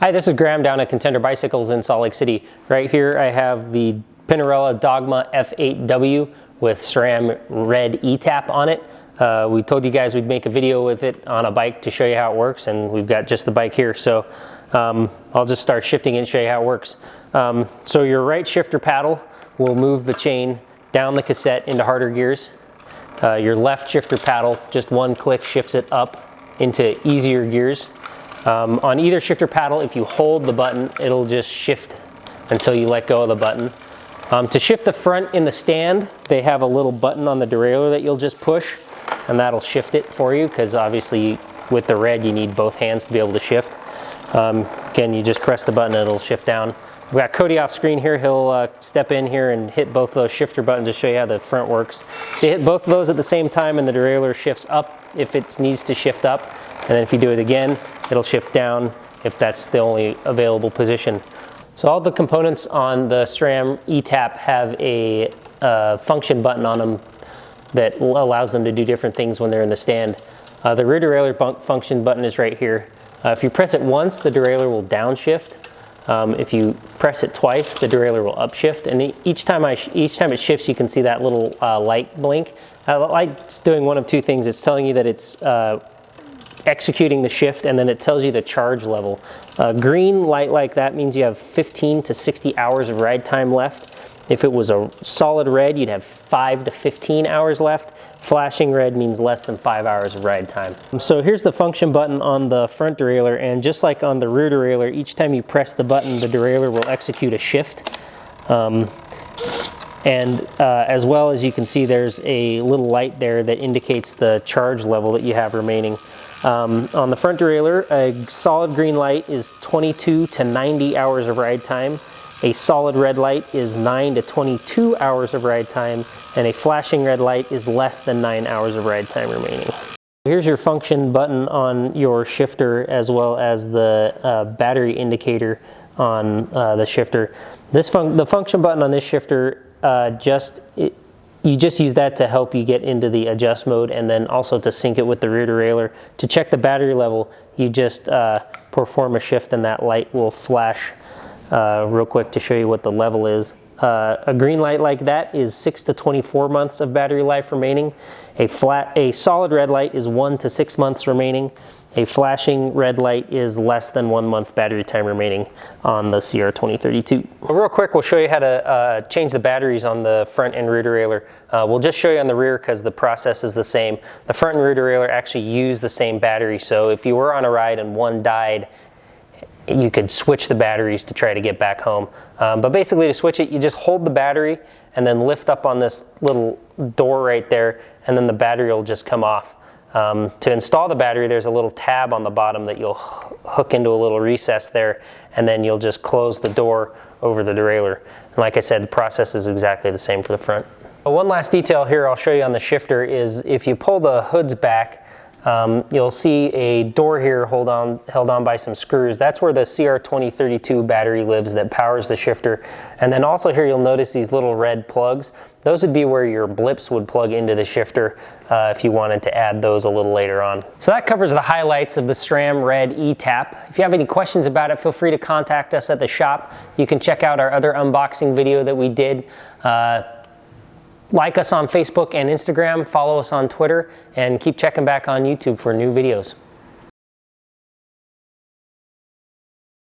Hi, this is Graham down at Contender Bicycles in Salt Lake City. Right here I have the Pinarello Dogma F8W with SRAM Red eTap on it. We told you guys we'd make a video with it on a bike to show you how it works, and we've got just the bike here. So I'll just start shifting it and show you how it works. So your right shifter paddle will move the chain down the cassette into harder gears. Your left shifter paddle, just one click, shifts it up into easier gears. On either shifter paddle, if you hold the button, it'll just shift until you let go of the button. To shift the front in the stand, they have a little button on the derailleur that you'll just push, and that'll shift it for you, because obviously with the Red you need both hands to be able to shift. Again, you just press the button and it'll shift down. We've got Cody off screen here. He'll step in here and hit both those shifter buttons to show you how the front works. So you hit both of those at the same time and the derailleur shifts up if it needs to shift up. And then if you do it again, it'll shift down if that's the only available position. So all the components on the SRAM eTap have a function button on them that allows them to do different things when they're in the stand. The rear derailleur function button is right here. If you press it once, the derailleur will downshift. If you press it twice, the derailleur will upshift, and each time it shifts, you can see that little light blink. The light's doing one of two things. It's telling you that it's executing the shift, and then it tells you the charge level. Green light like that means you have 15 to 60 hours of ride time left. If it was a solid red, you'd have 5 to 15 hours left. Flashing red means less than 5 hours of ride time. So here's the function button on the front derailleur, and just like on the rear derailleur, each time you press the button, the derailleur will execute a shift. As well as you can see, there's a little light there that indicates the charge level that you have remaining. On the front derailleur, a solid green light is 22 to 90 hours of ride time. A solid red light is 9 to 22 hours of ride time, and a flashing red light is less than 9 hours of ride time remaining. Here's your function button on your shifter, as well as the battery indicator on the shifter. The function button on this shifter, you just use that to help you get into the adjust mode, and then also to sync it with the rear derailleur. To check the battery level, you just perform a shift and that light will flash real quick to show you what the level is. A green light like that is 6 to 24 months of battery life remaining. A solid red light is 1 to 6 months remaining. A flashing red light is less than 1 month battery time remaining on the CR2032. Real quick, we'll show you how to change the batteries on the front and rear derailleur. We'll just show you on the rear because the process is the same. The front and rear derailleur actually use the same battery, so if you were on a ride and one died, you could switch the batteries to try to get back home. But basically, to switch it, you just hold the battery and then lift up on this little door right there, and then the battery will just come off. To install the battery, there's a little tab on the bottom that you'll hook into a little recess there, and then you'll just close the door over the derailleur. And like I said, the process is exactly the same for the front. One last detail here I'll show you on the shifter is if you pull the hoods back, you'll see a door here held on by some screws. That's where the CR2032 battery lives that powers the shifter. And then also here you'll notice these little red plugs. Those would be where your blips would plug into the shifter if you wanted to add those a little later on. So that covers the highlights of the SRAM Red eTap. If you have any questions about it, feel free to contact us at the shop. You can check out our other unboxing video that we did. Like us on Facebook and Instagram, follow us on Twitter, and keep checking back on YouTube for new videos.